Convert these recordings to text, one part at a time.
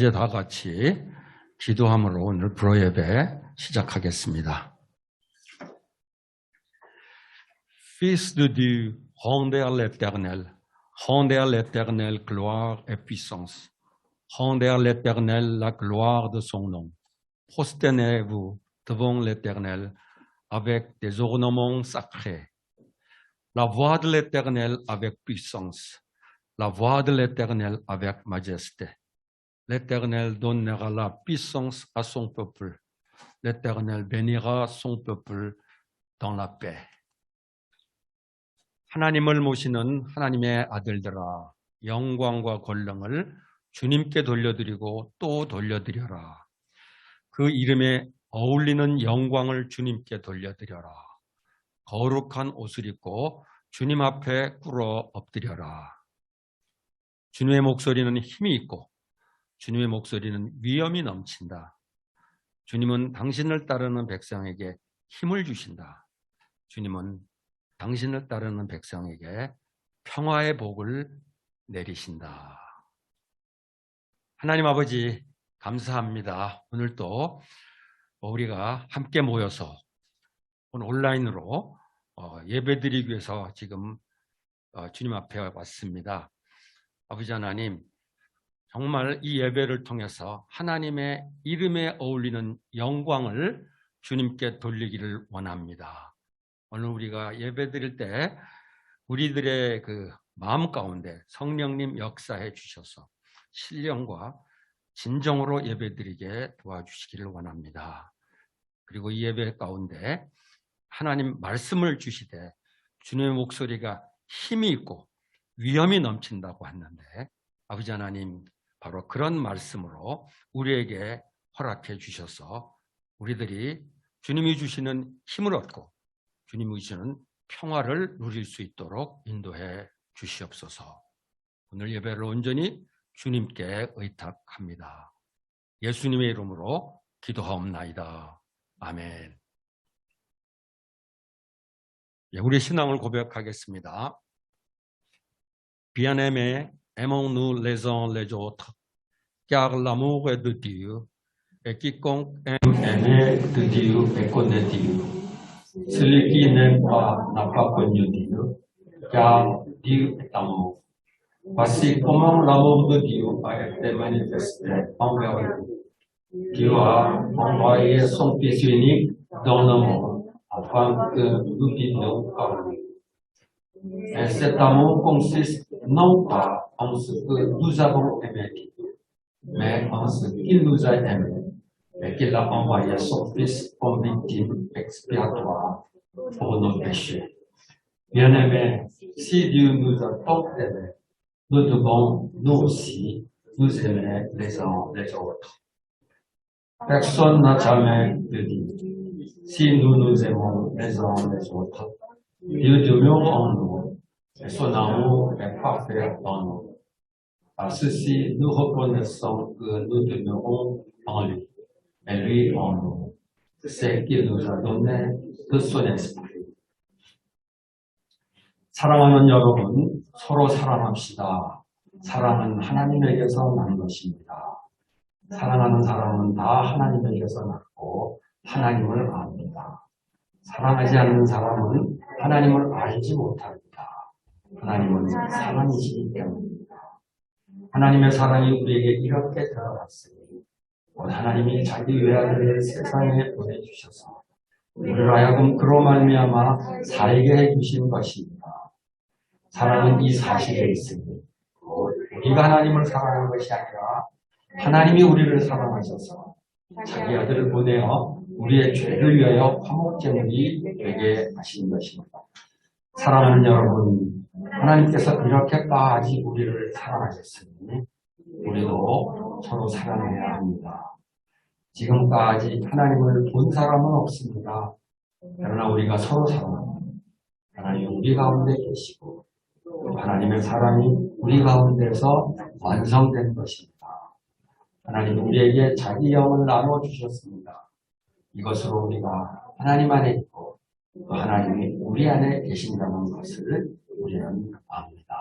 이제 다 같이 기도함으로 오늘 불어예배 시작하겠습니다. Fils de Dieu, rendez à l'Éternel, rendez à l'Éternel gloire et puissance, rendez à l'Éternel la gloire de son nom. Prosternez-vous devant l'Éternel avec des ornements sacrés. La voix de l'Éternel avec puissance, la voix de l'Éternel avec majesté. L'Éternel donnera la puissance à son peuple. L'Éternel bénira son peuple dans la paix. 하나님을 모시는 하나님의 아들들아, 영광과 권능을 주님께 돌려드리고 또 돌려드려라. 그 이름에 어울리는 영광을 주님께 돌려드려라. 거룩한 옷을 입고 주님 앞에 꿇어 엎드려라. 주님의 목소리는 힘이 있고 주님의 목소리는 위엄이 넘친다. 주님은 당신을 따르는 백성에게 힘을 주신다. 주님은 당신을 따르는 백성에게 평화의 복을 내리신다. 하나님 아버지 감사합니다. 오늘 또 우리가 함께 모여서 오늘 온라인으로 예배드리기 위해서 지금 주님 앞에 왔습니다. 아버지 하나님, 정말 이 예배를 통해서 하나님의 이름에 어울리는 영광을 주님께 돌리기를 원합니다. 오늘 우리가 예배드릴 때 우리들의 그 마음 가운데 성령님 역사해 주셔서 신령과 진정으로 예배드리게 도와주시기를 원합니다. 그리고 이 예배 가운데 하나님 말씀을 주시되 주님의 목소리가 힘이 있고 위엄이 넘친다고 했는데 아버지 하나님 바로 그런 말씀으로 우리에게 허락해 주셔서 우리들이 주님이 주시는 힘을 얻고 주님이 주시는 평화를 누릴 수 있도록 인도해 주시옵소서. 오늘 예배를 온전히 주님께 의탁합니다. 예수님의 이름으로 기도하옵나이다. 아멘. 우리 신앙을 고백하겠습니다. Bien-aimés, aimons-nous les uns les autres, car l'amour est de Dieu, et quiconque aime est de Dieu et connaît Dieu. Celui qui n'aime pas n'a pas connu Dieu, car Dieu est amour. Voici comment l'amour de Dieu a été manifesté envers nous. Dieu a envoyé son Fils unique dans le monde, afin que nous vivions par lui. Et cet amour consiste non pas en ce que nous avons aimé Dieu, mais en ce qu'il nous a aimés et qu'il a envoyé son Fils comme victime expiatoire pour nos péchés. Bien-aimés, si Dieu nous a tant aimés, nous devons nous aussi nous aimer les uns les autres. Personne n'a jamais dit, si nous nous aimons les uns les autres, Dieu demeure en nous et son amour est parfait en nous. Par ceci, nous reconnaissons que nous demeurons en lui et lui en nous. C'est qu'il nous a donné de son esprit. 사랑하는 여러분, 서로 사랑합시다. 사랑은 하나님에게서 난 것입니다. 사랑하는 사람은 다 하나님에게서 났고 하나님을 압니다. 사랑하지 않는 사람은 하나님을 알지 못합니다. 하나님은 사랑이시기 때문입니다. 하나님의 사랑이 우리에게 이렇게 드러났으니 하나님이 자기 외아들을 세상에 보내주셔서 우리를 하여금 그로 말미암아 살게 해주신 것입니다. 사랑은 이 사실에 있으니 우리가 하나님을 사랑하는 것이 아니라 하나님이 우리를 사랑하셔서 자기 아들을 보내어 우리의 죄를 위하여 화목제물이 되게 하신 것입니다. 사랑하는 여러분, 하나님께서 이렇게까지 우리를 사랑하셨으니 우리도 서로 사랑해야 합니다. 지금까지 하나님을 본 사람은 없습니다. 그러나 우리가 서로 사랑합니다. 하나님이 우리 가운데 계시고 하나님의 사랑이 우리 가운데서 완성된 것입니다. 하나님이 우리에게 자기 영을 나눠주셨습니다. 이것으로 우리가 하나님 안에 있고 또 하나님이 우리 안에 계신다는 것을 우리는 압니다.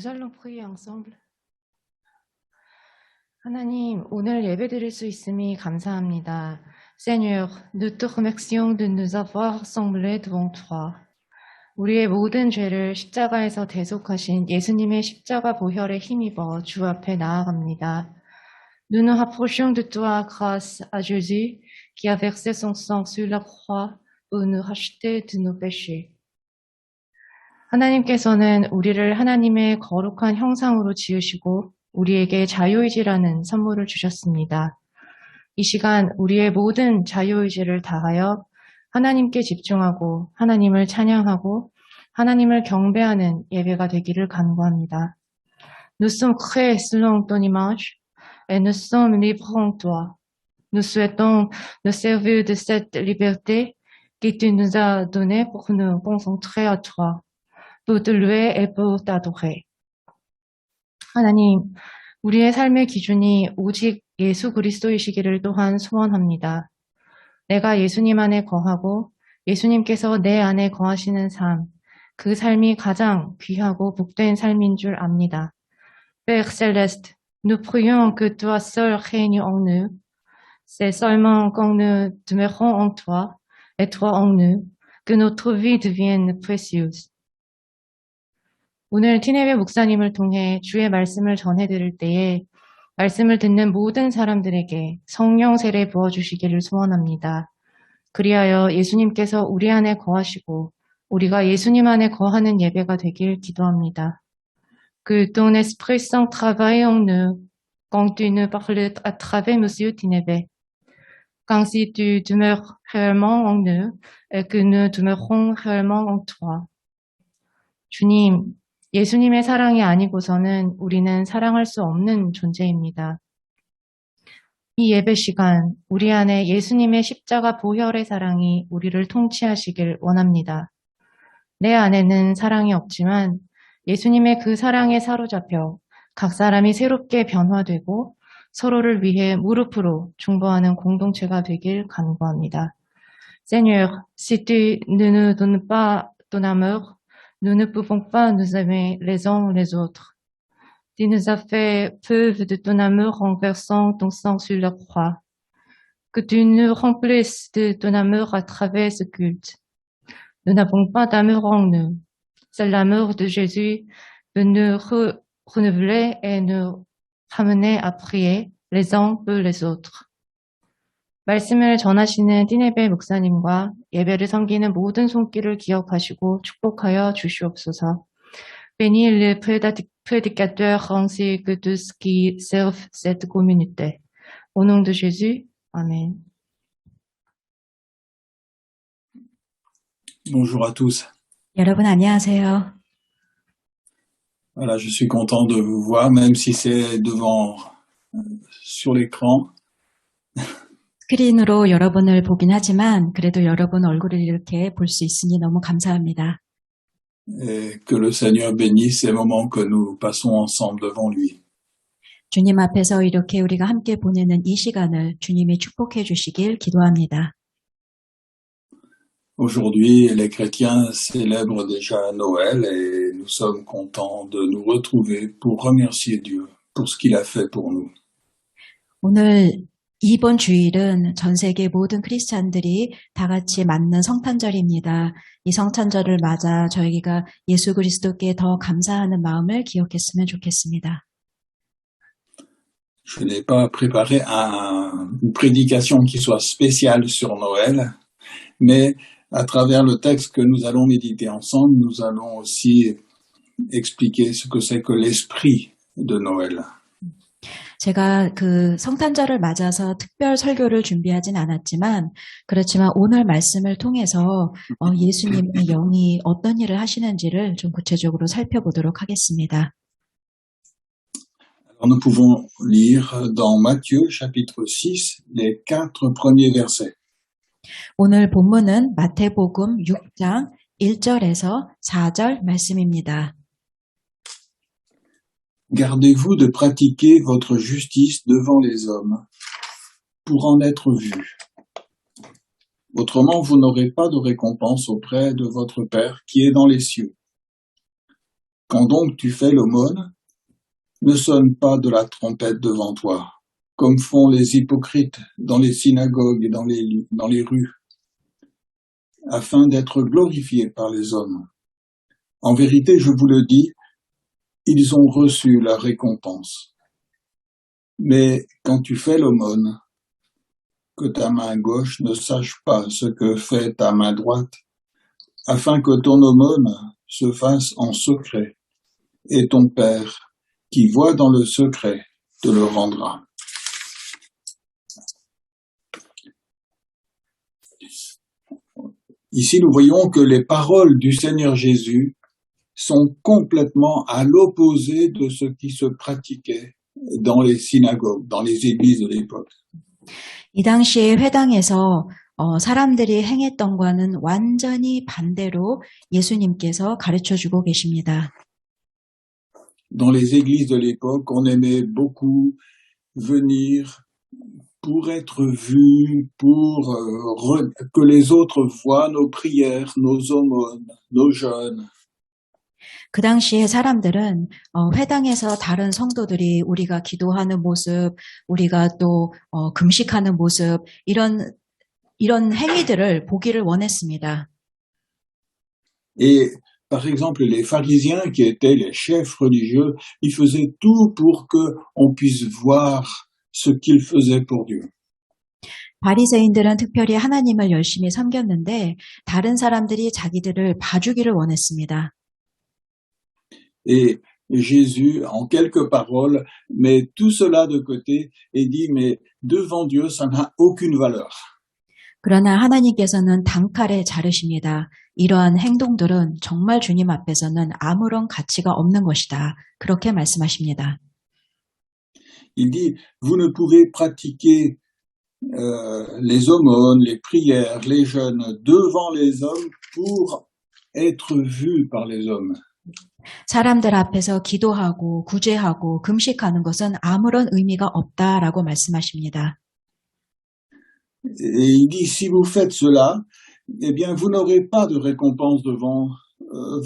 Nous allons prier ensemble. 하나님, 오늘 예배드릴 수 있음이 감사합니다. Seigneur, nous te remercions de nous avoir rassemblés devant toi. 우리의 모든 죄를 십자가에서 대속하신 예수님의 십자가 보혈에 힘입어 주 앞에 나아갑니다. Nous nous rapprochons de toi grâce à Jésus qui a versé son sang sur la croix pour nous racheter de nos péchés. 하나님께서는 우리를 하나님의 거룩한 형상으로 지으시고 우리에게 자유의지라는 선물을 주셨습니다. 이 시간 우리의 모든 자유의지를 다하여 하나님께 집중하고 하나님을 찬양하고 하나님을 경배하는 예배가 되기를 간구합니다. Nous sommes créés selon ton image et nous sommes libres en toi. Nous souhaitons nous servir de cette liberté que tu nous as donnée pour nous concentrer à toi. pour te louer et pour t'adorer. 하나님, 우리의 삶의 기준이 오직 예수 그리스도이시기를 또한 소원합니다. 내가 예수님 안에 거하고 예수님께서 내 안에 거하시는 삶, 그 삶이 가장 귀하고 복된 삶인 줄 압니다. Père Céleste, nous prions que toi seul règnes en nous. C'est seulement quand nous demeurons en toi et toi en nous que notre vie devienne précieuse. 오늘 티네베 목사님을 통해 주의 말씀을 전해드릴 때에 말씀을 듣는 모든 사람들에게 성령 세례 부어주시기를 소원합니다. 그리하여 예수님께서 우리 안에 거하시고 우리가 예수님 안에 거하는 예배가 되길 기도합니다. Que ton Esprit Saint travaille en nous quand tu nous parles à travers Monsieur Tinebe. Qu'ainsi tu demeures réellement en nous et que nous demeurons réellement en toi. 주님, 예수님의 사랑이 아니고서는 우리는 사랑할 수 없는 존재입니다. 이 예배 시간, 우리 안에 예수님의 십자가 보혈의 사랑이 우리를 통치하시길 원합니다. 내 안에는 사랑이 없지만 예수님의 그 사랑에 사로잡혀 각 사람이 새롭게 변화되고 서로를 위해 무릎으로 중보하는 공동체가 되길 간구합니다. Seigneur, si tu ne nous donnes pas ton amour, nous ne pouvons pas nous aimer les uns les autres. Tu nous as fait preuve de ton amour en versant ton sang sur la croix. Que tu nous remplisses de ton amour à travers ce culte. Nous n'avons pas d'amour en nous. C'est l'amour de Jésus de nous renouveler et nous ramener à prier les uns pour les autres. 말씀을 전하시는 티네베 목사님과 예배를 섬기는 모든 손길을 기억하시고 축복하여 주시옵소서. Bénis le prédicateur ainsi que tous qui servent cette communauté. Au nom de Jésus, Amen. Bonjour à tous. 여러분 안녕하세요. Voilà, je suis content de vous voir, même si c'est devant, sur l'écran. 스크린으로 여러분을 보긴 하지만 그래도 여러분 얼굴을 이렇게 볼 수 있으니 너무 감사합니다. Et que le Seigneur bénisse ces moments que nous passons ensemble devant lui. 주님 앞에서 이렇게 우리가 함께 보내는 이 시간을 주님이 축복해 주시길 기도합니다. Aujourd'hui, les chrétiens célèbrent déjà Noël et nous sommes contents de nous retrouver pour remercier Dieu pour ce qu'il a fait pour nous. 오늘 이번 주일은 전 세계 모든 크리스찬들이 다 같이 맞는 성탄절입니다. 이 성탄절을 맞아 저희가 예수 그리스도께 더 감사하는 마음을 기억했으면 좋겠습니다. Je n'ai pas préparé une prédication qui soit spéciale sur Noël, mais à travers le texte que nous allons méditer ensemble, nous allons aussi expliquer ce que c'est que l'esprit de Noël. 제가 그 성탄절을 맞아서 특별 설교를 준비하진 않았지만 그렇지만 오늘 말씀을 통해서 예수님의 영이 어떤 일을 하시는지를 좀 구체적으로 살펴보도록 하겠습니다. Alors nous pouvons lire dans Matthieu chapitre 6 les 4 premiers versets. 오늘 본문은 마태복음 6장 1절에서 4절 말씀입니다. Gardez-vous de pratiquer votre justice devant les hommes, pour en être vus. Autrement, vous n'aurez pas de récompense auprès de votre Père qui est dans les cieux. Quand donc tu fais l'aumône, ne sonne pas de la trompette devant toi, comme font les hypocrites dans les synagogues et dans les rues, afin d'être glorifiés par les hommes. En vérité, je vous le dis, ils ont reçu leur récompense. Mais quand tu fais l'aumône, que ta main gauche ne sache pas ce que fait ta main droite, afin que ton aumône se fasse en secret, et ton Père, qui voit dans le secret, te le rendra. Ici, nous voyons que les paroles du Seigneur Jésus sont complètement à l'opposé de ce qui se pratiquait dans les synagogues, dans les églises de l'époque. 이 당시에 회당에서 사람들이 행했던 것과는 완전히 반대로 예수님께서 가르쳐주고 계십니다. Dans les églises de l'époque, on aimait beaucoup venir pour être vu, pour que les autres voient nos prières, nos aumônes, nos jeûnes. 그 당시에 사람들은 회당에서 다른 성도들이 우리가 기도하는 모습, 우리가 또 금식하는 모습, 이런 행위들을 보기를 원했습니다. Et par exemple, les pharisiens qui étaient les chefs religieux, ils faisaient tout pour que on puisse voir ce qu'ils faisaient pour Dieu. 바리새인들은 특별히 하나님을 열심히 섬겼는데 다른 사람들이 자기들을 봐주기를 원했습니다. Et Jésus, en quelques paroles, met tout cela de côté et dit, mais devant Dieu, ça n'a aucune valeur. 그러나 하나님께서는 단칼에 자르십니다. 이러한 행동들은 정말 주님 앞에서는 아무런 가치가 없는 것이다. 그렇게 말씀하십니다. Il dit, vous ne pouvez pratiquer les aumônes, les prières, les jeûnes devant les hommes pour être vus par les hommes. 사람들 앞에서 기도하고 구제하고 금식하는 것은 아무런 의미가 없다라고 말씀하십니다. Et il dit, si vous faites cela, eh bien, vous n'aurez pas de récompense devant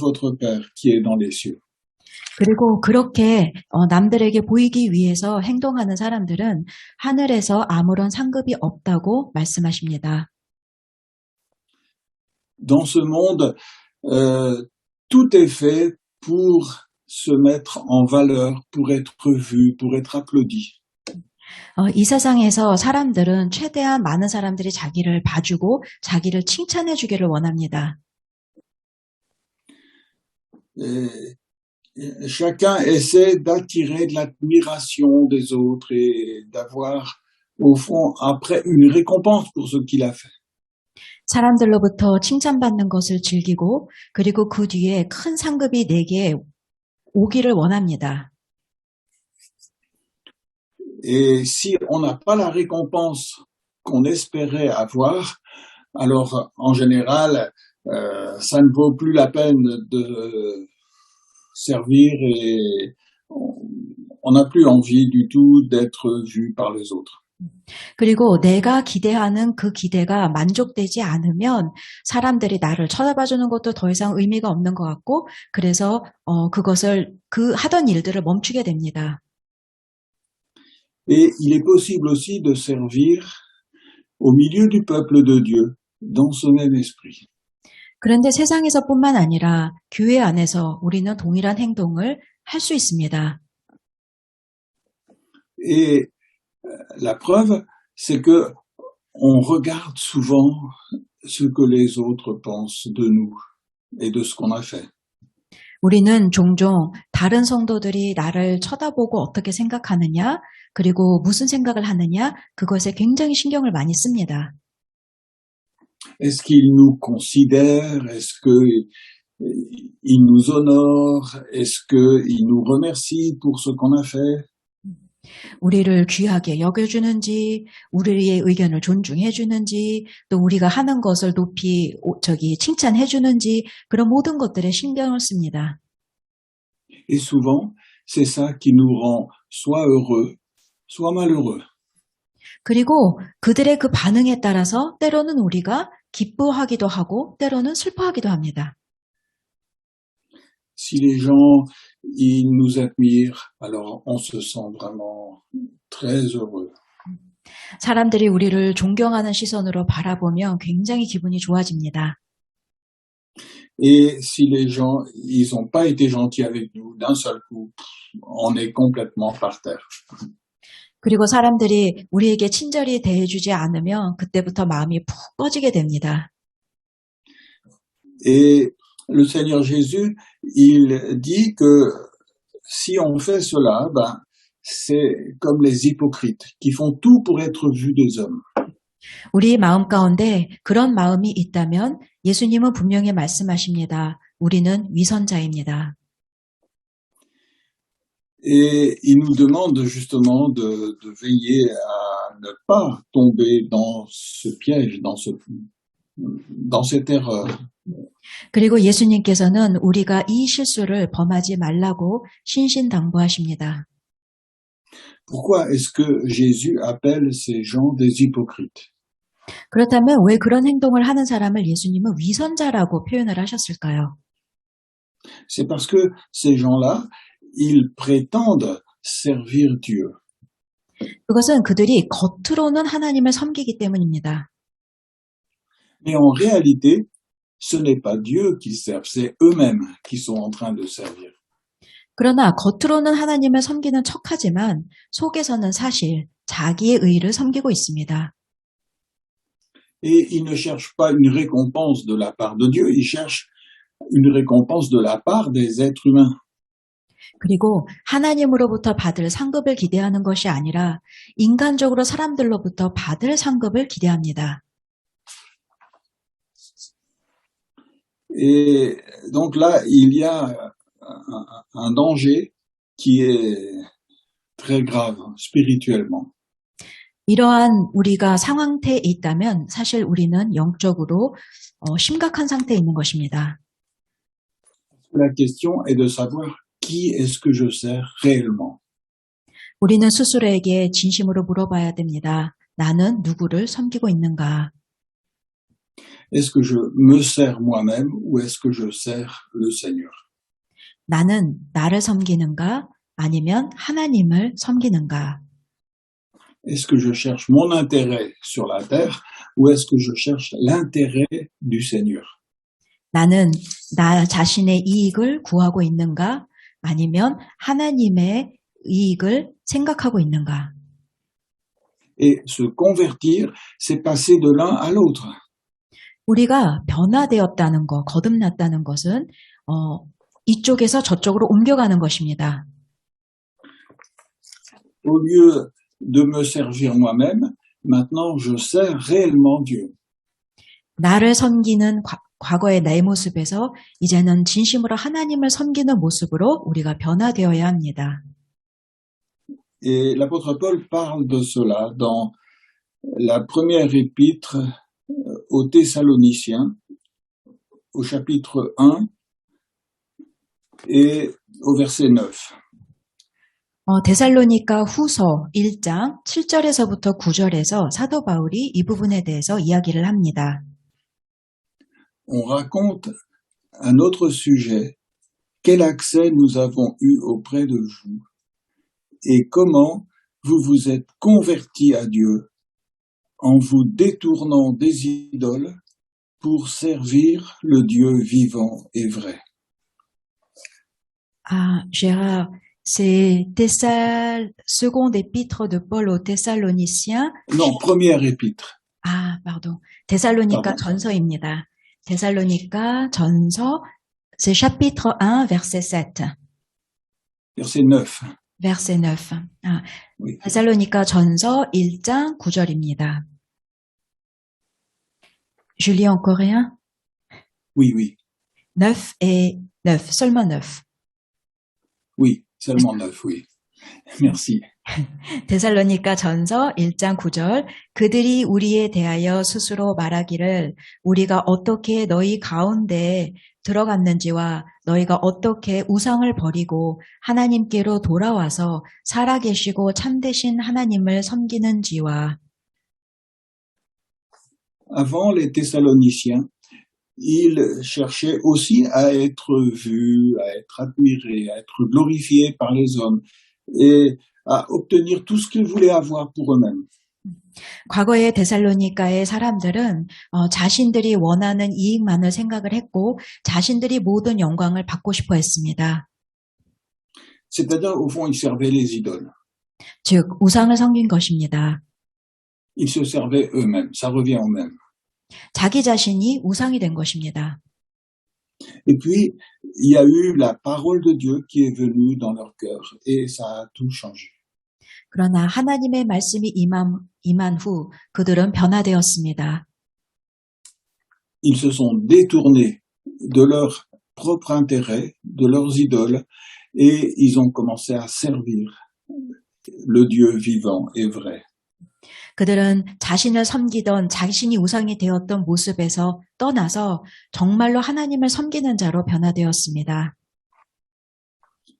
votre Père qui est dans les cieux. 그리고 그렇게 남들에게 보이기 위해서 행동하는 사람들은 하늘에서 아무런 상급이 없다고 말씀하십니다. Dans ce monde, tout est fait pour se mettre en valeur, pour être vu, pour être applaudi. 이 세상에서 사람들은 최대한 많은 사람들이 자기를 봐주고 자기를 칭찬해 주기를 원합니다. Chacun essaie d'attirer de l'admiration des autres et d'avoir, au fond, après, une récompense pour ce qu'il a fait. 사람들로부터 칭찬받는 것을 즐기고 그리고 그 뒤에 큰 상급이 내게 오기를 원합니다. Et si on n'a pas la récompense qu'on espérait avoir, alors en général, ça ne vaut plus la peine de servir et on n'a plus envie du tout d'être vu par les autres. 그리고 내가 기대하는 그 기대가 만족되지 않으면 사람들이 나를 쳐다봐주는 것도 더 이상 의미가 없는 것 같고 그래서 그 하던 일들을 멈추게 됩니다. Et il est possible aussi de servir au milieu du peuple de Dieu dans ce même esprit. 그런데 세상에서뿐만 아니라 교회 안에서 우리는 동일한 행동을 할 수 있습니다. Et la preuve, c'est que on regarde souvent ce que les autres pensent de nous et de ce qu'on a fait. 우리는 종종 다른 성도들이 나를 쳐다보고 어떻게 생각하느냐, 그리고 무슨 생각을 하느냐, 그것에 굉장히 신경을 많이 씁니다. Est-ce qu'ils nous considèrent? Est-ce qu'ils nous honorent? Est-ce qu'ils nous remercient pour ce qu'on a fait? 우리를 귀하게 여겨주는지, 우리의 의견을 존중해주는지, 또 우리가 하는 것을 높이 칭찬해주는지, 그런 모든 것들에 신경을 씁니다. Et souvent, c'est ça qui nous rend soit heureux, soit malheureux. 그리고 그들의 그 반응에 따라서 때로는 우리가 기뻐하기도 하고, 때로는 슬퍼하기도 합니다. si les gens ils nous admirent, alors on se sent vraiment très heureux. 사람들이 우리를 존경하는 시선으로 바라보면 굉장히 기분이 좋아집니다. Et si les gens ils n'ont pas été gentils avec nous, d'un seul coup, on est complètement par terre. 그리고 사람들이 우리에게 친절히 대해주지 않으면 그때부터 마음이 푹 꺼지게 됩니다. Et le Seigneur Jésus, il dit que si on fait cela, ben, c'est comme les hypocrites qui font tout pour être vus des hommes. 우리 마음 가운데 그런 마음이 있다면 예수님은 분명히 말씀하십니다. 우리는 위선자입니다. Et il nous demande justement de veiller à ne pas tomber dans ce piège, dans cette erreur. 그리고 예수님께서는 우리가 이 실수를 범하지 말라고 신신당부하십니다. Pourquoi est-ce que Jésus appelle ces gens des hypocrites? 그렇다면 왜 그런 행동을 하는 사람을 예수님은 위선자라고 표현을 하셨을까요? C'est parce que ces gens-là, ils prétendent servir Dieu. 그것은 그들이 겉으로는 하나님을 섬기기 때문입니다. Mais en réalité, ce n'est pas Dieu qu'ils servent, c'est eux-mêmes qui sont en train de servir. 그러나 겉으로는 하나님을 섬기는 척하지만 속에서는 사실 자기의 의를 섬기고 있습니다. Et ils ne cherchent pas une récompense de la part de Dieu, ils cherchent une récompense de la part des êtres humains. 그리고 하나님으로부터 받을 상급을 기대하는 것이 아니라 인간적으로 사람들로부터 받을 상급을 기대합니다. Et donc là, il y a un danger qui est très grave spirituellement. 이러한 우리가 상황태에 있다면 사실 우리는 영적으로 심각한 상태에 있는 것입니다. La question est de savoir qui est-ce que je sers réellement. 우리는 스스로에게 진심으로 물어봐야 됩니다. 나는 누구를 섬기고 있는가? Est-ce que je me sers moi-même ou est-ce que je sers le Seigneur? 나는 나를 섬기는가? 아니면 하나님을 섬기는가? Est-ce que je cherche mon intérêt sur la terre ou est-ce que je cherche l'intérêt du Seigneur? 나는 나 자신의 이익을 구하고 있는가? 아니면 하나님의 이익을 생각하고 있는가? Et se convertir, c'est passer de l'un à l'autre. 우리가 변화되었다는 것, 거듭났다는 것은 이쪽에서 저쪽으로 옮겨가는 것입니다. Au lieu de me servir moi-même, maintenant je sers réellement Dieu. 나를 섬기는 과거의 내 모습에서 이제는 진심으로 하나님을 섬기는 모습으로 우리가 변화되어야 합니다. Et l'apôtre Paul parle de cela dans la première épître aux Thessaloniciens, au chapitre 1 et au verset 9. 데살로니가 후서 1장 7절에서부터 9절에서 사도 바울이 이 부분에 대해서 이야기를 합니다. On raconte un autre sujet, quel accès nous avons eu auprès de vous et comment vous vous êtes convertis à Dieu en vous détournant des idoles pour servir le Dieu vivant et vrai. Gérard, c'est seconde épître de Paul aux Thessaloniciens. Non, première épître. Pardon. 데살로니가 전서입니다. 데살로니가 전서, c'est chapitre 1, verset 7. Verset 9. Verset 9. Oui. 데살로니가 전서 1장 9절입니다. Je lis en coréen? Oui, oui. 9 et 9, seulement 9. Oui, seulement 9, oui. Merci. 데살로니가 전서 1장 9절 그들이 우리에 대하여 스스로 말하기를 우리가 어떻게 너희 가운데에 들어갔는지와 너희가 어떻게 우상을 버리고 하나님께로 돌아와서 살아계시고 참되신 하나님을 섬기는지와 Avant les Thessaloniciens, il cherchait aussi à être vu, à être admiré, à être glorifié par les hommes et à obtenir tout ce qu'ils voulaient avoir pour eux-mêmes. 과거의 데살로니가의 사람들은 자신들이 원하는 이익만을 생각을 했고 자신들이 모든 영광을 받고 싶어 했습니다. C'est-à-dire, au fond, ils servaient les idoles. 즉, 우상을 섬긴 것입니다. Ils se servaient eux-mêmes. Ça revient au même. 자기 자신이 우상이 된 것입니다. Et puis, il y a eu la parole de Dieu qui est venue dans leur cœur et ça a tout changé. 그러나 하나님의 말씀이 임한 후 그들은 변화되었습니다. Ils se sont détournés de leur propre intérêt, de leurs idoles, et ils ont commencé à servir le Dieu vivant et vrai. 그들은 자신을 섬기던 자신이 우상이 되었던 모습에서 떠나서 정말로 하나님을 섬기는 자로 변화되었습니다.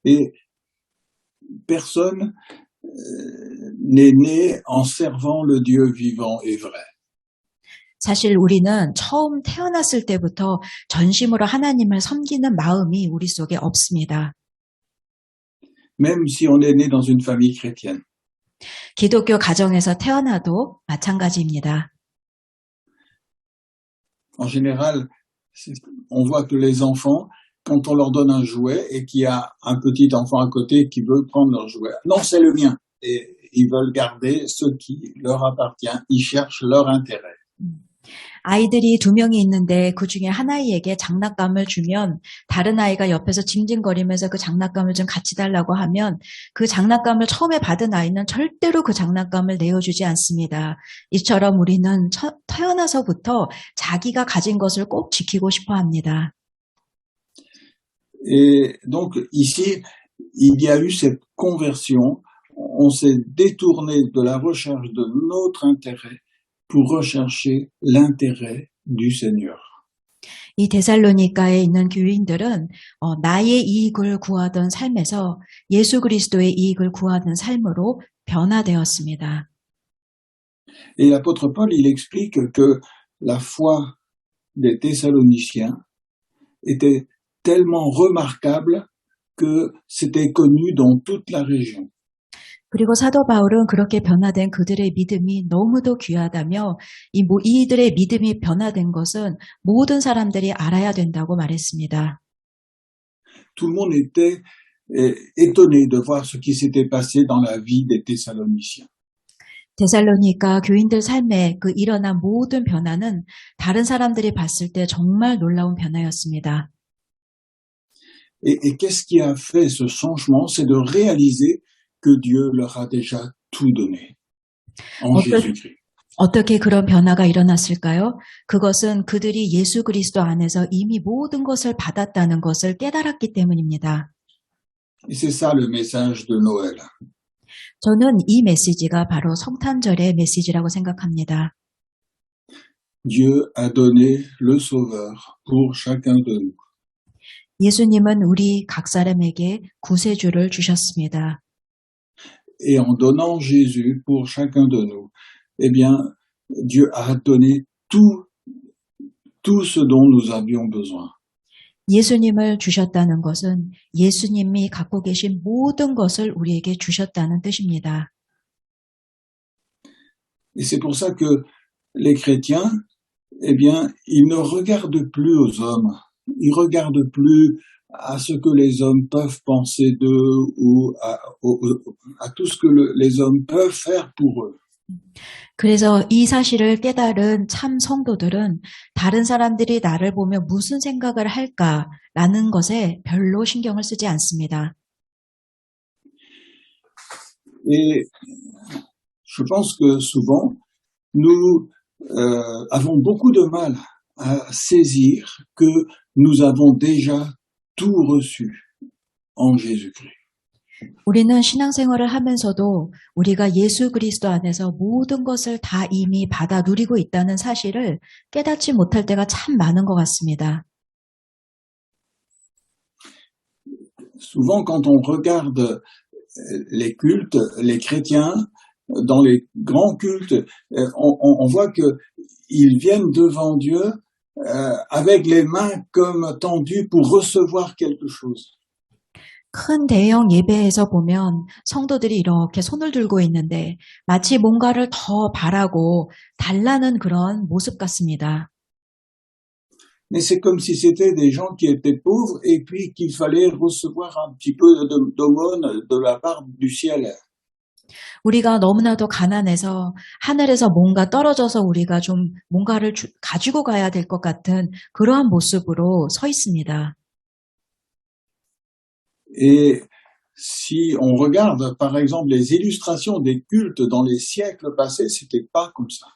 Et personne n'est né en servant le Dieu vivant et vrai. 사실 우리는 처음 태어났을 때부터 전심으로 하나님을 섬기는 마음이 우리 속에 없습니다. Même si on est né dans une famille chrétienne. 기독교 가정에서 태어나도 마찬가지입니다. En général, on voit que les enfants, quand on leur donne un jouet et qu'il y a un petit enfant à côté qui veut prendre leur jouet, non, c'est le mien. Et ils veulent garder ce qui leur appartient. Ils cherchent leur intérêt. 아이들이 2명이 있는데 그 중에 하나이에게 장난감을 주면 다른 아이가 옆에서 징징거리면서 그 장난감을 좀 같이 달라고 하면 그 장난감을 처음에 받은 아이는 절대로 그 장난감을 내어주지 않습니다. 이처럼 우리는 태어나서부터 자기가 가진 것을 꼭 지키고 싶어 합니다. Et donc ici, il y a eu cette conversion. On s'est détourné de la recherche de notre intérêt pour rechercher l'intérêt du Seigneur. 이 데살로니가에 있는 교인들은 나의 이익을 구하던 삶에서 예수 그리스도의 이익을 구하는 삶으로 변화되었습니다. Et l'apôtre Paul, il explique que la foi des Thessaloniciens était tellement remarquable que c'était connu dans toute la région. 그리고 사도 바울은 그렇게 변화된 그들의 믿음이 너무도 귀하다며 이들의 믿음이 변화된 것은 모든 사람들이 알아야 된다고 말했습니다. Tout le monde était étonné de voir ce qui s'était passé dans la vie des Thessaloniciens. 데살로니가 교인들 삶에 그 일어난 모든 변화는 다른 사람들이 봤을 때 정말 놀라운 변화였습니다. Et qu'est-ce qui a fait ce changement? C'est de réaliser que Dieu leur a déjà tout donné en Jésus-Christ. 어떻게 그런 변화가 일어났을까요? 그것은 그들이 예수 그리스도 안에서 이미 모든 것을 받았다는 것을 깨달았기 때문입니다. Et c'est ça le message de Noël. 저는 이 메시지가 바로 성탄절의 메시지라고 생각합니다. Dieu a donné le Sauveur pour chacun de nous. 예수님은 우리 각 사람에게 구세주를 주셨습니다. Et en donnant Jésus pour chacun de nous, eh bien, Dieu a donné tout ce dont nous avions besoin. 예수님을 주셨다는 것은 예수님이 갖고 계신 모든 것을 우리에게 주셨다는 뜻입니다. Et c'est pour ça que les chrétiens, eh bien, ils ne regardent plus aux hommes. Ils regardent plus à ce que les hommes peuvent penser d'eux ou à tout ce que les hommes peuvent faire pour eux. 그래서 이 사실을 깨달은 참 성도들은 다른 사람들이 나를 보면 무슨 생각을 할까라는 것에 별로 신경을 쓰지 않습니다. Et je pense que souvent, nous avons beaucoup de mal à saisir que nous avons déjà tout reçu en Jésus-Christ. 우리는 신앙생활을 하면서도 우리가 예수 그리스도 안에서 모든 것을 다 이미 받아 누리고 있다는 사실을 깨닫지 못할 때가 참 많은 것 같습니다. Souvent, quand on regarde les cultes, les chrétiens, dans les grands cultes, on voit qu'ils viennent devant Dieu avec les mains comme tendues pour recevoir quelque chose. 큰 대형 예배에서 보면 성도들이 이렇게 손을 들고 있는데 마치 뭔가를 더 바라고 달라는 그런 모습 같습니다. Mais c'est comme si c'était des gens qui étaient pauvres et puis qu'il fallait recevoir un petit peu d'aumône de la part du ciel. 우리가 너무나도 가난해서 하늘에서 뭔가 떨어져서 우리가 좀 뭔가를 가지고 가야 될 것 같은 그러한 모습으로 서 있습니다. Et si on regarde, par exemple, les illustrations des cultes dans les siècles passés, c'était pas comme ça.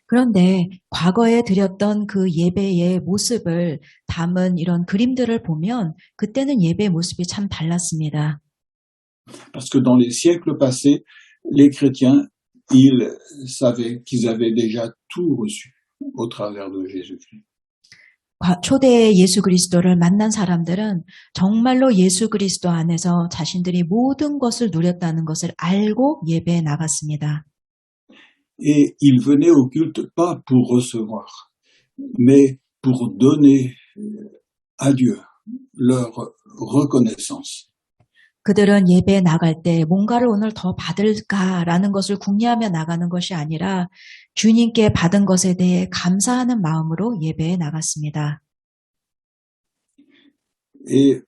그런데 과거에 드렸던 그 예배의 모습을 담은 이런 그림들을 보면 그때는 예배의 모습이 참 달랐습니다. Parce que dans les siècles passés, les chrétiens, ils savaient qu'ils avaient déjà tout reçu au travers de Jésus-Christ. 초대의 예수 그리스도를 만난 사람들은 정말로 예수 그리스도 안에서 자신들이 모든 것을 누렸다는 것을 알고 예배에 나갔습니다. Et ils venaient au culte pas pour recevoir, mais pour donner à Dieu leur reconnaissance. 그들은 예배에 나갈 때 뭔가를 오늘 더 받을까라는 것을 궁리하며 나가는 것이 아니라 주님께 받은 것에 대해 감사하는 마음으로 예배에 나갔습니다. Et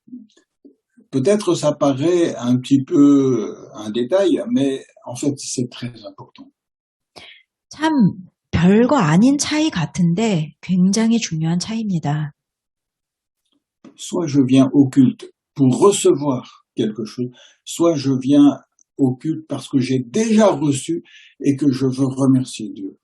peut-être ça paraît un petit peu un détail, mais en fait c'est très important. 참 별거 아닌 차이 같은데 굉장히 중요한 차이입니다. Soit je viens au culte pour recevoir quelque chose, soit je viens au culte parce que j'ai déjà reçu et que je veux remercier Dieu.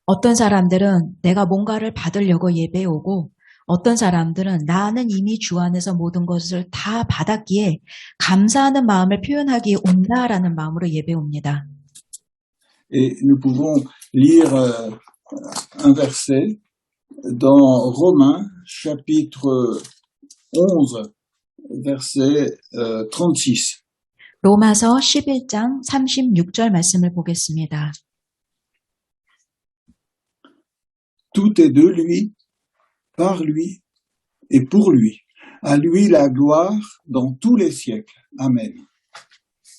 어떤 사람들은 내가 뭔가를 받으려고 예배에 오고 어떤 사람들은 나는 이미 주 안에서 모든 것을 다 받았기에 감사하는 마음을 표현하기에 온다라는 마음으로 예배에 옵니다. Et nous pouvons lire un verset dans Romains chapitre 11, verset 36. 로마서 11장 36절 말씀을 보겠습니다. Tout est de lui, par lui et pour lui. À lui la gloire dans tous les siècles. Amen.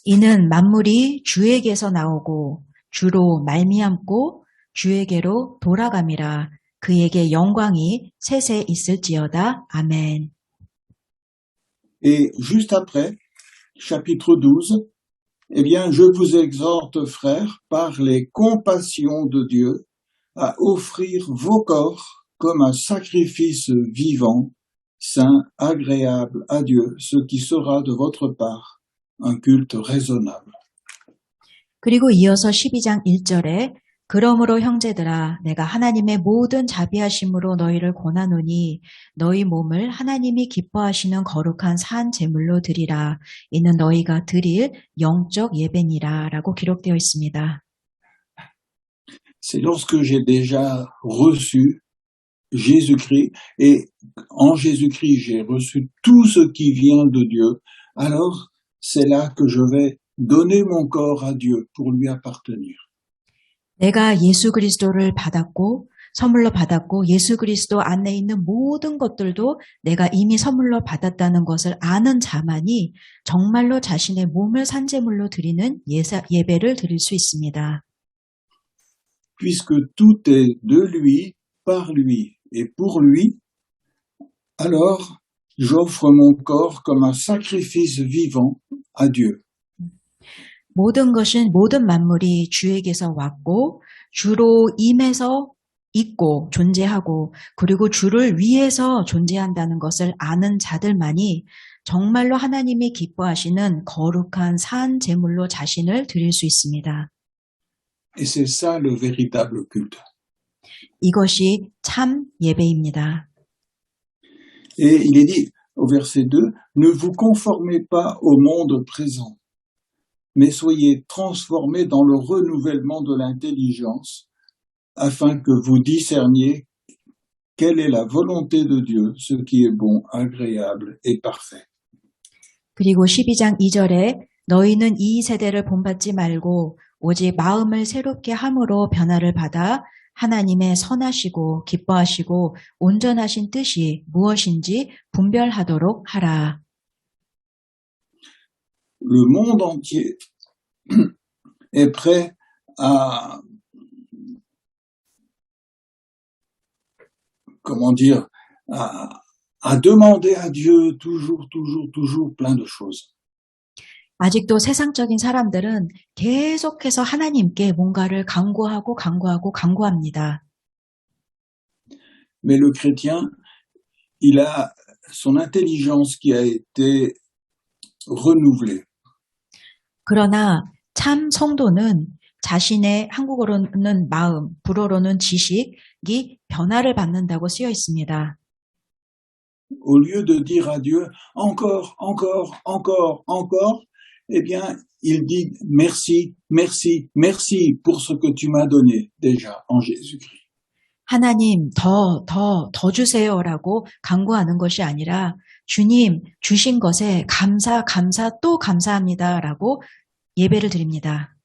이는 만물이 주에게서 나오고 주로 말미암고 주에게로 돌아감이라. 그에게 영광이 세세 있을지어다. 아멘. Et juste après, chapitre 12, eh bien, je vous exhorte, frères, par les compassions de Dieu, à offrir vos corps comme un sacrifice vivant, saint, agréable à Dieu, ce qui sera de votre part un culte raisonnable. 그리고 이어서 12장 1절에 그러므로 형제들아 내가 하나님의 모든 자비하심으로 너희를 권하노니 너희 몸을 하나님이 기뻐하시는 거룩한 산 제물로 드리라. 이는 너희가 드릴 영적 예배니라 라고 기록되어 있습니다. C'est lorsque j'ai déjà reçu Jésus-Christ et en Jésus-Christ j'ai reçu tout ce qui vient de Dieu, alors c'est là que je vais donner mon corps à Dieu pour lui appartenir. 내가 예수 그리스도를 받았고 선물로 받았고 예수 그리스도 안에 있는 모든 것들도 내가 이미 선물로 받았다는 것을 아는 자만이 정말로 자신의 몸을 산제물로 드리는 예배를 드릴 수 있습니다. Puisque tout est de lui, par lui et pour lui, alors j'offre mon corps comme un sacrifice vivant à Dieu. 모든 만물이 주에게서 왔고 주로 임해서 있고 존재하고 그리고 주를 위해서 존재한다는 것을 아는 자들만이 정말로 하나님이 기뻐하시는 거룩한 산 제물로 자신을 드릴 수 있습니다. Et c'est ça le véritable culte. 이것이 참 예배입니다. Et il est dit au verset 2, ne vous conformez pas au monde présent, mais soyez transformés dans le renouvellement de l'intelligence, afin que vous discerniez quelle est la volonté de Dieu, ce qui est bon, agréable et parfait. 그리고 12장 2절에 너희는 이 세대를 본받지 말고 오직 마음을 새롭게 함으로 변화를 받아 하나님의 선하시고 기뻐하시고 온전하신 뜻이 무엇인지 분별하도록 하라. Le monde entier est prêt à, comment dire, à demander à Dieu toujours plein de choses. 아직도 세상적인 사람들은 계속해서 하나님께 뭔가를 간구합니다. Mais le chrétien, il a son intelligence qui a été renouvelée. 그러나 참 성도는 자신의 한국어로는 마음, 불어로는 지식이 변화를 받는다고 쓰여 있습니다. Au lieu de dire à Dieu encore, eh bien, il dit merci pour ce que tu m'as donné déjà en Jésus-Christ. 하나님, 더 주세요라고 간구하는 것이 아니라 주님 주신 것에 감사 또 감사합니다라고 예배를 드립니다.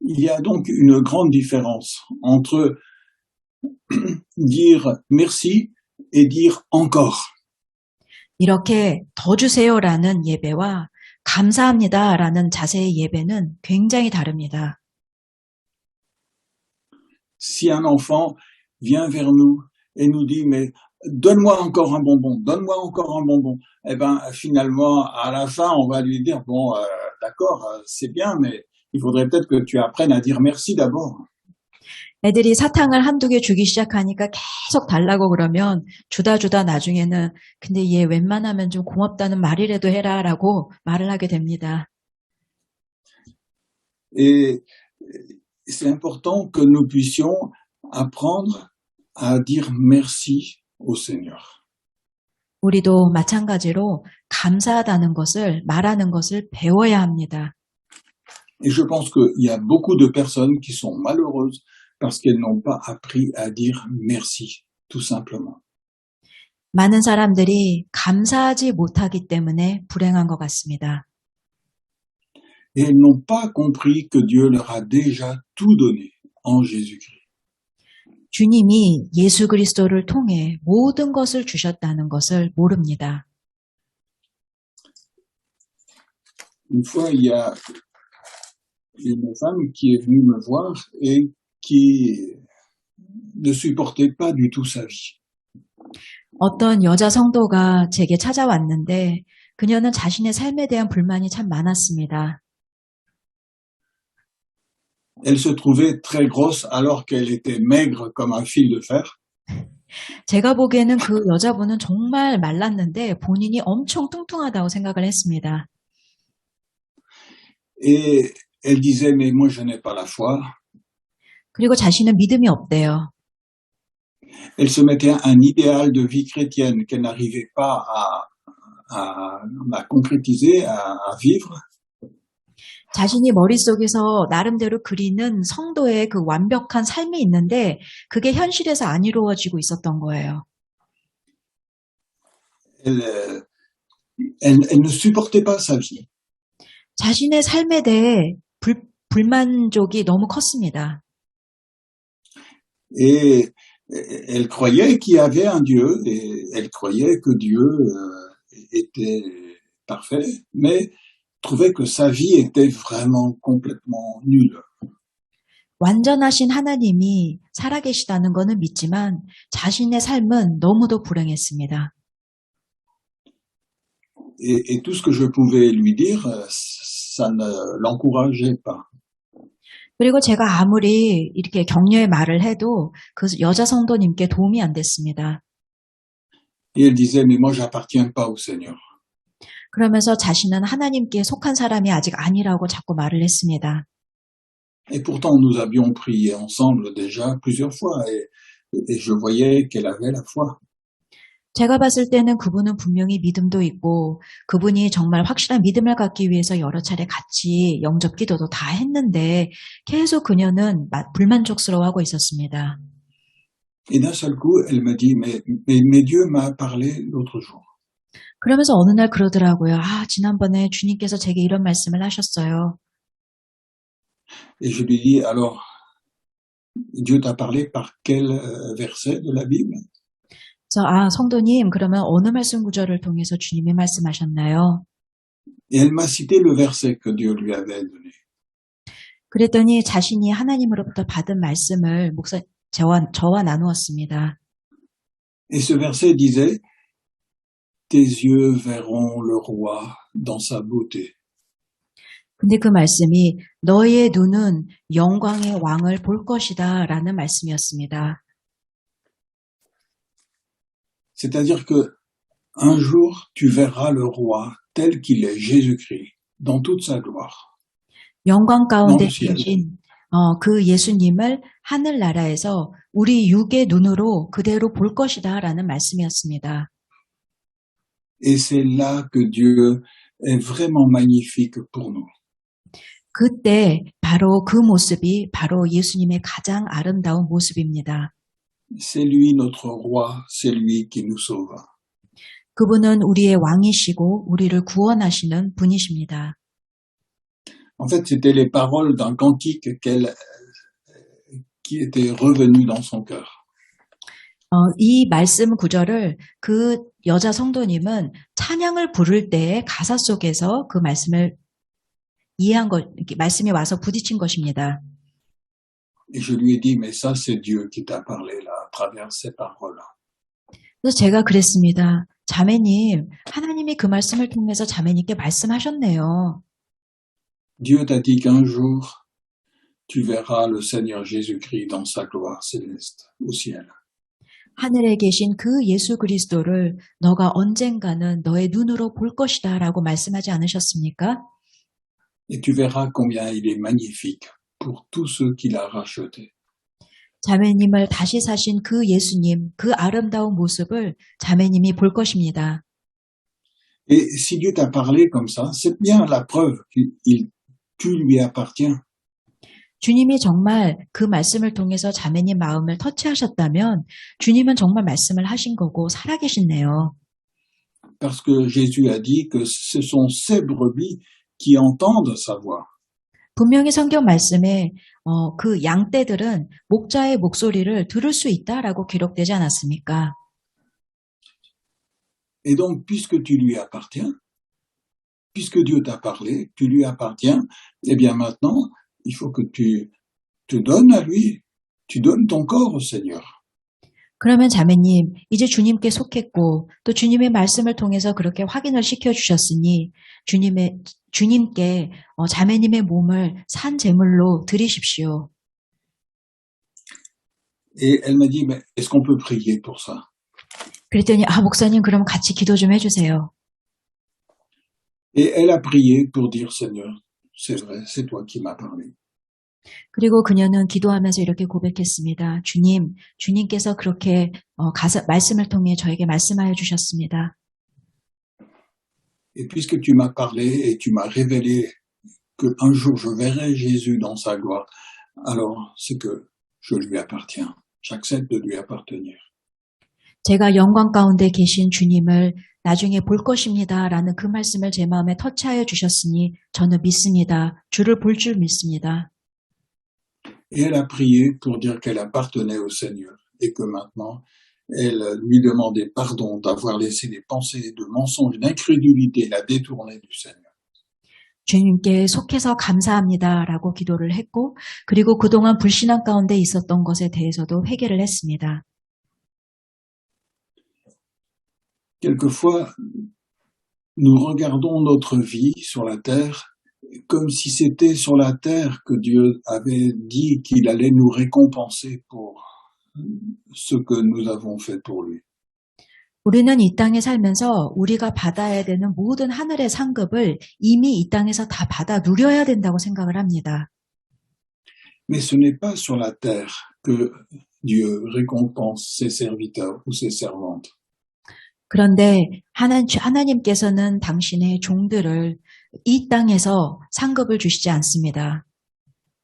Il y a donc une grande différence entre dire merci et dire encore. 이렇게 더 주세요라는 예배와 감사합니다라는 자세의 예배는 굉장히 다릅니다. Si un enfant vient vers nous et nous dit mais donne-moi encore un bonbon, eh ben finalement à la fin on va lui dire bon d'accord c'est bien mais il faudrait peut-être que tu apprennes à dire merci d'abord. 애들이 사탕을 한두 개 주기 시작하니까 계속 달라고 그러면 주다 나중에는 근데 얘 웬만하면 좀 고맙다는 말이라도 해라라고 말을 하게 됩니다. Et c'est important que nous puissions apprendre à dire merci au Seigneur. 우리도 마찬가지로 감사하다는 것을 말하는 것을 배워야 합니다. Et je pense qu'il y a beaucoup de personnes qui sont malheureuses parce qu'elles n'ont pas appris à dire merci, tout simplement. 많은 사람들이 감사하지 못하기 때문에 불행한 것 같습니다. Et elles n'ont pas compris que Dieu leur a déjà tout donné en Jésus-Christ. 주님이 예수 그리스도를 통해 모든 것을 주셨다는 것을 모릅니다. Une fois, il y a une femme qui est venue me voir et qui ne supportait pas du tout sa vie. 어떤 여자 성도가 제게 찾아왔는데 그녀는 자신의 삶에 대한 불만이 참 많았습니다. Elle se trouvait très grosse alors qu'elle était maigre comme un fil de fer. 제가 보기에는 그 여자분은 정말 말랐는데 본인이 엄청 뚱뚱하다고 생각을 했습니다. Et elle disait, mais moi je n'ai pas la foi. 그리고 자신은 믿음이 없대요. Elle se mettait un idéal de vie chrétienne qu'elle n'arrivait pas à concrétiser, à vivre. 자신이 머릿속에서 나름대로 그리는 성도의 그 완벽한 삶이 있는데 그게 현실에서 안 이루어지고 있었던 거예요. Elle ne supportait pas sa vie. 자신의 삶에 대해 불만족이 너무 컸습니다. Et elle croyait qu'il y avait un Dieu, et elle croyait que Dieu était parfait, mais trouvait que sa vie était vraiment complètement nulle. 완전하신 하나님이 살아계시다는 것은 믿지만 자신의 삶은 너무도 불행했습니다. Et tout ce que je pouvais lui dire, ça ne l'encourageait pas. 그리고 제가 아무리 이렇게 격려의 말을 해도 그 여자 성도님께 도움이 안 됐습니다. Et elle disait, mais moi, j'appartiens pas au Seigneur. 그러면서 자신은 하나님께 속한 사람이 아직 아니라고 자꾸 말을 했습니다. Et pourtant, nous avions prié ensemble déjà plusieurs fois, et je voyais qu'elle avait la foi. 제가 봤을 때는 그분은 분명히 믿음도 있고 그분이 정말 확실한 믿음을 갖기 위해서 여러 차례 같이 영접 기도도 다 했는데 계속 그녀는 불만족스러워하고 있었습니다. Et d'un seul coup, elle me dit, mais Dieu m'a parlé l'autre jour. 그러면서 어느 날 그러더라고요. 지난번에 주님께서 제게 이런 말씀을 하셨어요. Et je lui dis, alors, Dieu t'a parlé par quel verset de la Bible? 성도님, 그러면 어느 말씀 구절을 통해서 주님이 말씀하셨나요? Et elle m'a cité le verset que Dieu lui avait donné. 그랬더니 자신이 하나님으로부터 받은 말씀을 저와 나누었습니다. Et ce verset disait, tes yeux verront le roi dans sa beauté. 근데 그 말씀이 너의 눈은 영광의 왕을 볼 것이다 라는 말씀이었습니다. C'est-à-dire que un jour, tu verras le roi tel qu'il est, Jésus-Christ, dans toute sa gloire. 영광 가운데 너무 시원해. 계신 그 예수님을 하늘나라에서 우리 육의 눈으로 그대로 볼 것이다 라는 말씀이었습니다. Et c'est là que Dieu est vraiment magnifique pour nous. 그때 바로 그 모습이 바로 예수님의 가장 아름다운 모습입니다. C'est lui notre roi, c'est lui qui nous sauve. 그분은 우리의 왕이시고 우리를 구원하시는 분이십니다. En fait, c'était les paroles d'un cantique qui était revenu dans son cœur. 이 말씀 구절을 그 여자 성도님은 찬양을 부를 때의 가사 속에서 그 말씀을 이해한 이렇게 말씀이 와서 부딪힌 것입니다. Et je lui ai dit, mais ça, c'est Dieu qui t'a parlé là, à travers ces paroles. 그래서 제가 그랬습니다. 자매님, 하나님이 그 말씀을 통해서 자매님께 말씀하셨네요. Dieu t'a dit qu'un jour, tu verras le Seigneur Jésus-Christ dans sa gloire céleste au ciel. 하늘에 계신 그 예수 그리스도를 너가 언젠가는 너의 눈으로 볼 것이다 라고 말씀하지 않으셨습니까? Et tu verras combien il est magnifique pour tous ceux qu'il a rachetés. 자매님을 다시 사신 그 예수님, 그 아름다운 모습을 자매님이 볼 것입니다. Et si Dieu t'a parlé comme ça, c'est bien la preuve que tu lui appartiens. 주님이 정말 그 말씀을 통해서 자매님 마음을 터치하셨다면 주님은 정말 말씀을 하신 거고 살아계시네요. Parce que Jésus a dit que ce sont ses brebis qui entendent sa voix. 분명히 성경 말씀에 그 양떼들은 목자의 목소리를 들을 수 있다라고 기록되지 않았습니까? Et donc, puisque tu lui appartiens, puisque Dieu t'a parlé, tu lui appartiens, eh bien maintenant, il faut que tu te donnes à lui, tu donnes ton corps au Seigneur. 그러면 자매님, 이제 주님께 속했고 또 주님의 말씀을 통해서 그렇게 확인을 시켜주셨으니 주님께 자매님의 몸을 산 제물로 드리십시오. Et elle m'a dit, mais est-ce qu'on peut prier pour ça? 그랬더니 목사님 그럼 같이 기도 좀 해주세요. Et elle a prié pour dire, Seigneur, c'est vrai, c'est toi qui m'as parlé. 그리고 그녀는 기도하면서 이렇게 고백했습니다. 주님께서 그렇게 말씀을 통해 저에게 말씀하여 주셨습니다. Et puisque tu m'as parlé et tu m'as révélé qu'un jour je verrai Jésus dans sa gloire, alors c'est que je lui appartiens. J'accepte de lui appartenir. 제가 영광 가운데 계신 주님을 나중에 볼 것입니다. 라는 그 말씀을 제 마음에 터치하여 주셨으니 저는 믿습니다. 주를 볼 줄 믿습니다. Et elle a prié pour dire qu'elle appartenait au Seigneur et que maintenant, elle lui demandait pardon d'avoir laissé des pensées de mensonges, d'incrédulité, la détourner du Seigneur. 주님께 속해서 감사합니다. 라고 기도를 했고 그리고 그동안 불신앙 가운데 있었던 것에 대해서도 회개를 했습니다. Quelquefois, nous regardons notre vie sur la terre comme si c'était sur la terre que Dieu avait dit qu'il allait nous récompenser pour ce que nous avons fait pour lui. 우리는 이 땅에 살면서 우리가 받아야 되는 모든 하늘의 상급을 이미 이 땅에서 다 받아 누려야 된다고 생각을 합니다. Mais ce n'est pas sur la terre que Dieu récompense ses serviteurs ou ses servantes. 그런데 하나님께서는 당신의 종들을 이 땅에서 상급을 주시지 않습니다.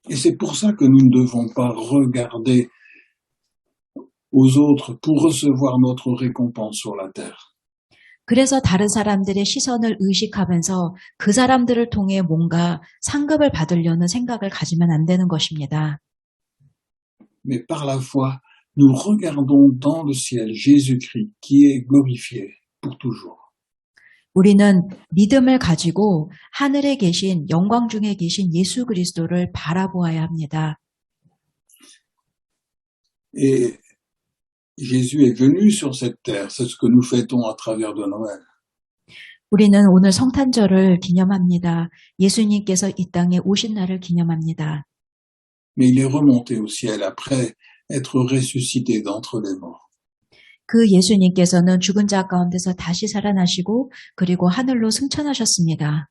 Et c'est pour ça que nous ne devons pas regarder aux autres pour recevoir notre récompense sur la terre. 그래서 다른 사람들의 시선을 의식하면서 그 사람들을 통해 뭔가 상급을 받으려는 생각을 가지면 안 되는 것입니다. mais par la foi, nous regardons dans le ciel Jésus-Christ qui est glorifié pour toujours. 우리는 믿음을 가지고 하늘에 계신 영광 중에 계신 예수 그리스도를 바라보아야 합니다. Et Jésus est venu sur cette terre, c'est ce que nous fêtons à travers de Noël. 우리는 오늘 성탄절을 기념합니다. 예수님께서 이 땅에 오신 날을 기념합니다. Mais il est remonté au ciel après être ressuscité d'entre les morts. 그 예수님께서는 죽은 자 가운데서 다시 살아나시고 그리고 하늘로 승천하셨습니다.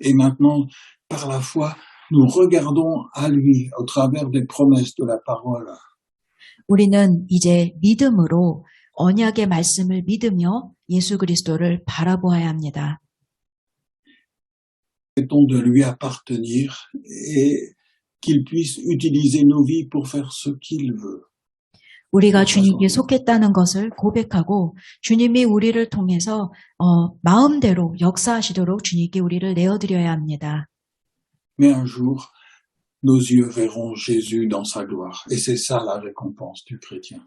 Et maintenant, par la foi, nous regardons à lui au travers des promesses de la parole. 우리는 이제 믿음으로 언약의 말씀을 믿으며 예수 그리스도를 바라보아야 합니다. Souhaitons de lui appartenir et qu'il puisse utiliser nos vies pour faire ce qu'il veut. 우리가 주님께 속했다는 것을 고백하고 주님이 우리를 통해서 마음대로 역사하시도록 주님께 우리를 내어드려야 합니다. Mais un jour, nos yeux verront Jésus dans sa gloire. Et c'est ça la récompense du chrétien.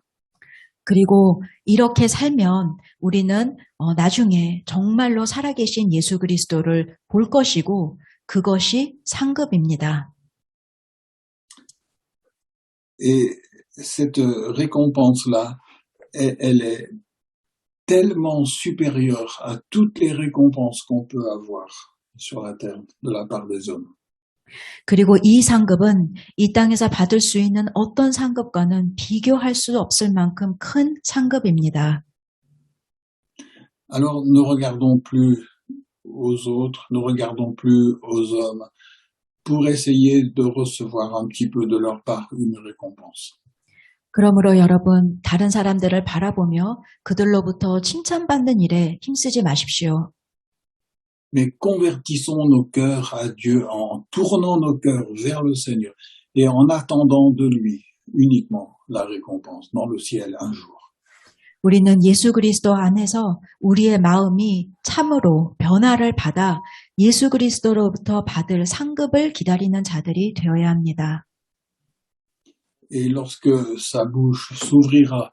그리고 이렇게 살면 우리는 나중에 정말로 살아계신 예수 그리스도를 볼 것이고 그것이 상급입니다. Et cette récompense-là, elle est tellement supérieure à toutes les récompenses qu'on peut avoir sur la terre de la part des hommes. 그리고 이 상급은 이 땅에서 받을 수 있는 어떤 상급과는 비교할 수 없을 만큼 큰 상급입니다. Alors ne regardons plus aux autres, ne regardons plus aux hommes pour essayer de recevoir un petit peu de leur part une récompense. 그러므로 여러분, 다른 사람들을 바라보며 그들로부터 칭찬받는 일에 힘쓰지 마십시오. Mais convertissons nos cœurs à Dieu en tournant nos cœurs vers le Seigneur et en attendant de lui uniquement la récompense dans le ciel un jour. 우리는 예수 그리스도 안에서 우리의 마음이 참으로 변화를 받아 예수 그리스도로부터 받을 상급을 기다리는 자들이 되어야 합니다. Et lorsque sa bouche s'ouvrira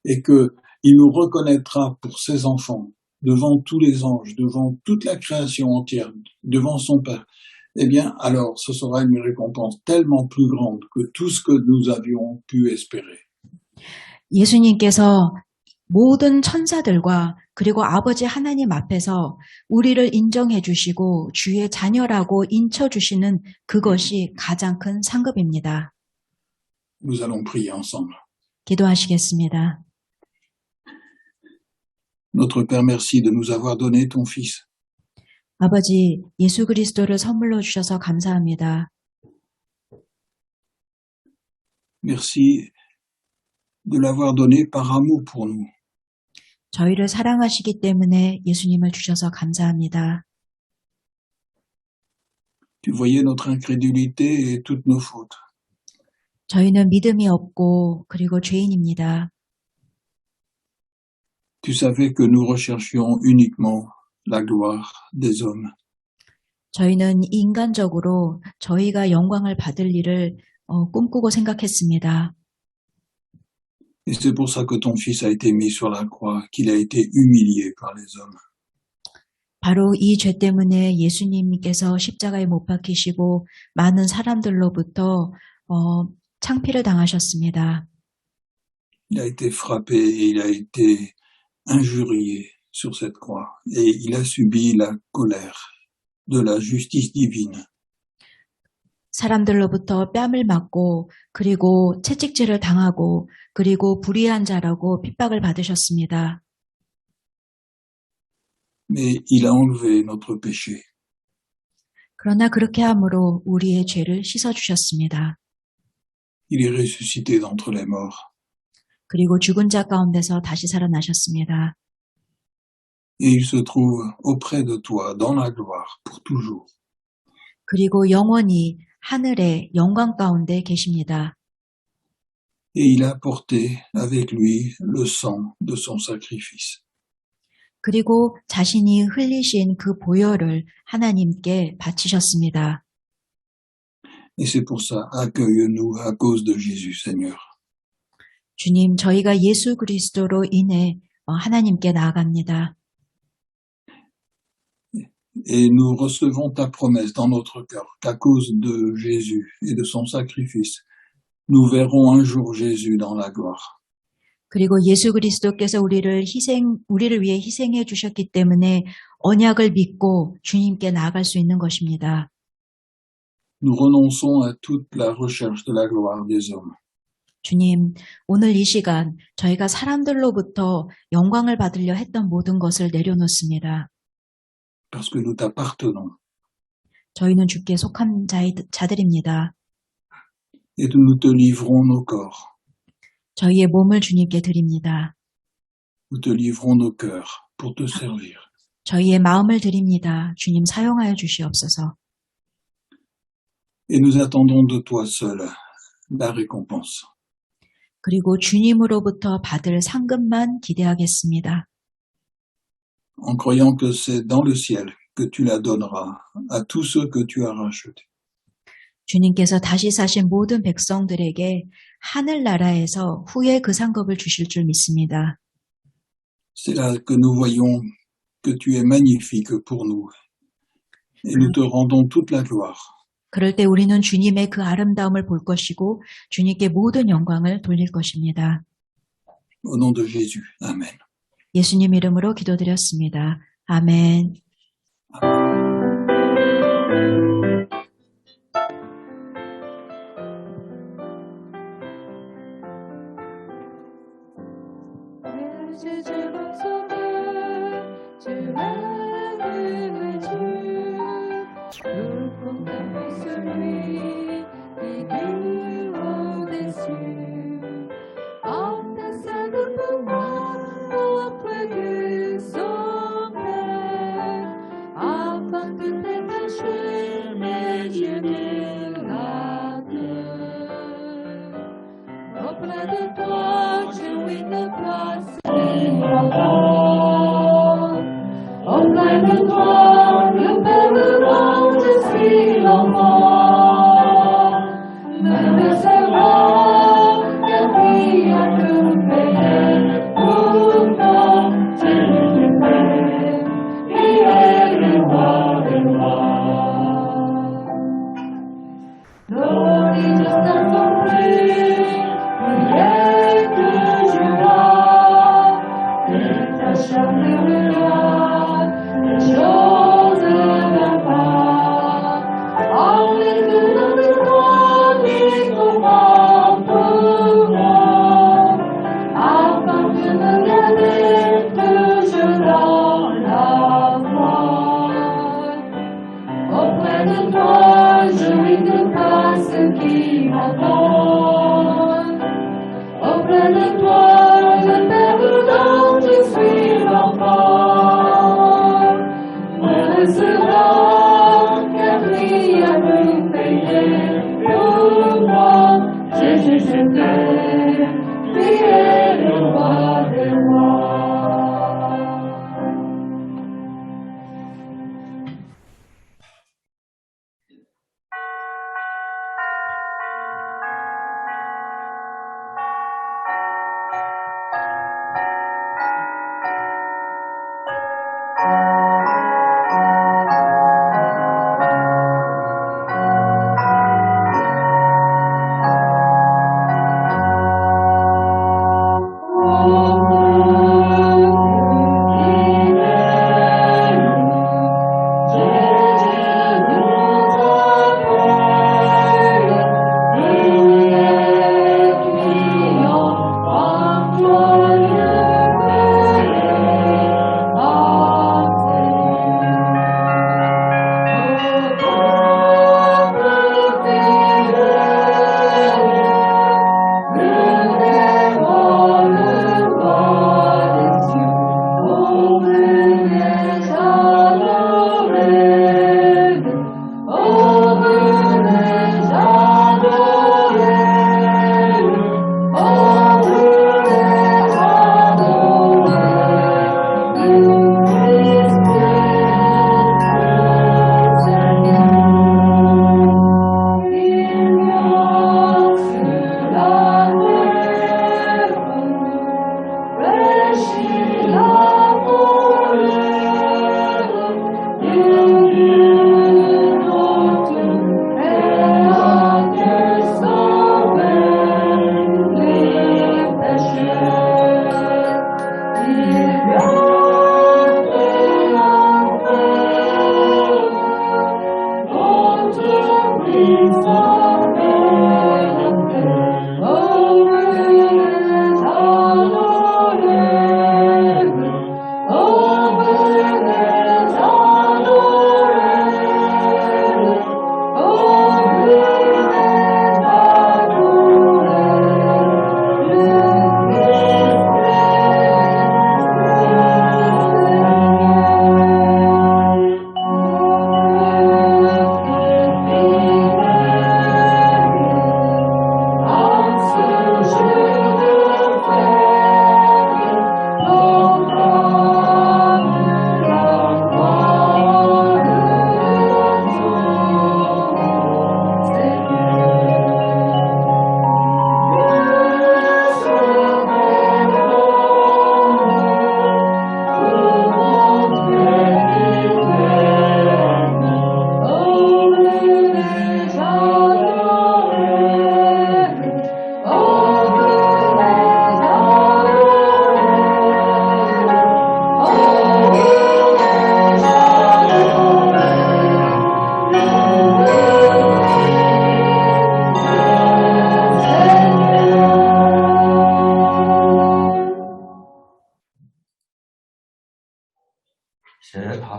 et que il nous reconnaîtra pour ses enfants devant tous les anges, devant toute la création entière, devant son Père, eh bien, alors ce sera une récompense tellement plus grande que tout ce que nous avions pu espérer. 예수님께서 모든 천사들과 그리고 아버지 하나님 앞에서 우리를 인정해 주시고 주의 자녀라고 인쳐 주시는 그것이 가장 큰 상급입니다. Nous allons prier ensemble. 기도하시겠습니다. Notre Père, merci de nous avoir donné ton Fils. 아버지, 예수 그리스도를 선물로 주셔서 감사합니다. Merci de l'avoir donné par amour pour nous. 저희를 사랑하시기 때문에 예수님을 주셔서 감사합니다. Tu voyais notre incrédulité et toutes nos fautes. 저희는 믿음이 없고 그리고 죄인입니다. Tu savais que nous recherchions uniquement la gloire des hommes. 저희는 인간적으로 저희가 영광을 받을 일을 꿈꾸고 생각했습니다. Et c'est pour ça que ton Fils a été mis sur la croix, qu'il a été humilié par les hommes. 바로 이 죄 때문에 예수님께서 십자가에 못 박히시고 많은 사람들로부터 창피를 당하셨습니다. Il a été frappé et il a été injurié sur cette croix. Et il a subi la colère de la justice divine. 사람들로부터 뺨을 맞고 그리고 채찍질을 당하고 그리고 불의한 자라고 핍박을 받으셨습니다. Mais il a enlevé notre péché. 그러나 그렇게 함으로 우리의 죄를 씻어주셨습니다. Il est ressuscité d'entre les morts. 그리고 죽은 자 가운데서 다시 살아나셨습니다. Et il se trouve auprès de toi dans la gloire pour toujours. 그리고 영원히 하늘의 영광 가운데 계십니다. Et il a porté avec lui le sang de son sacrifice. 그리고 자신이 흘리신 그 보혈을 하나님께 바치셨습니다. Et c'est pour ça, accueille-nous à cause de Jésus, Seigneur. 주님, 저희가 예수 그리스도로 인해 하나님께 나아갑니다. Et nous recevons ta promesse dans notre cœur qu'à cause de Jésus et de son sacrifice, nous verrons un jour Jésus dans la gloire. 그리고 예수 그리스도께서 우리를 위해 희생해 주셨기 때문에 언약을 믿고 주님께 나아갈 수 있는 것입니다. Nous renonçons à toute la recherche de la gloire des hommes. 주님, 오늘 이 시간 저희가 사람들로부터 영광을 받으려 했던 모든 것을 내려놓습니다. Parce que nous t'appartenons. 저희는 주께 속한 자들입니다. Et nous te livrons nos corps. 저희의 몸을 주님께 드립니다. Nous te livrons nos cœurs pour te servir. 저희의 마음을 드립니다. 주님 사용하여 주시옵소서. Et nous attendons de toi seul la récompense. 그리고 주님으로부터 받을 상급만 기대하겠습니다. En croyant que c'est dans le ciel que tu la donneras à tous ceux que tu as rachetés. 주님께서 다시 사신 모든 백성들에게 하늘나라에서 후에 그 상급을 주실 줄 믿습니다. C'est là que nous voyons que tu es magnifique pour nous. Et nous te rendons toute la gloire. 그럴 때 우리는 주님의 그 아름다움을 볼 것이고 주님께 모든 영광을 돌릴 것입니다. Au nom de Jésus. Amen. 예수님 이름으로 기도드렸습니다. 아멘. Only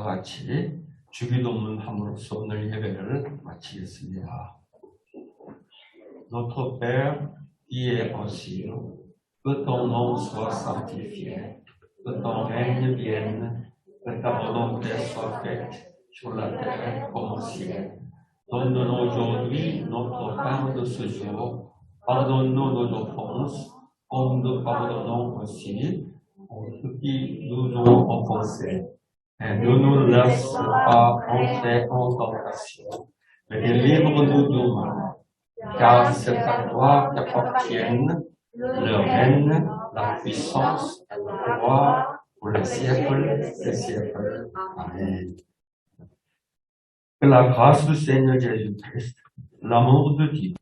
같이 주기도문 함으로써 오늘 예배를 마치겠습니다. Notre Père, qui es aux cieux, que ton nom soit sanctifié, que ton règne vienne, que ta volonté soit faite sur la terre comme au ciel. Donne-nous aujourd'hui notre pain de ce jour. Pardonne-nous nos offenses, comme nous pardonnons aussi aux ceux qui nous ont offensés. Et ne nous laisse pas entrer en tentation, mais délivre-nous du mal. Car c'est à toi qu'appartiennent le règne, la puissance et le pouvoir pour les siècles des siècles. Amen. Que la grâce du Seigneur Jésus-Christ, l'amour de Dieu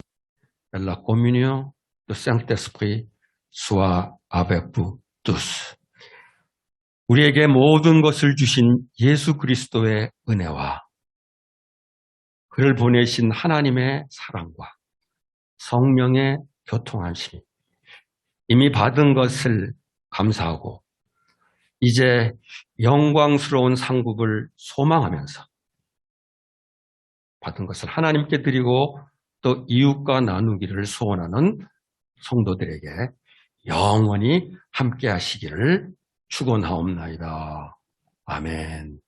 et la communion du Saint-Esprit soit avec vous tous. 우리에게 모든 것을 주신 예수 그리스도의 은혜와 그를 보내신 하나님의 사랑과 성령의 교통하심이 이미 받은 것을 감사하고 이제 영광스러운 상급을 소망하면서 받은 것을 하나님께 드리고 또 이웃과 나누기를 소원하는 성도들에게 영원히 함께 하시기를 축원하옵나이다. 아멘.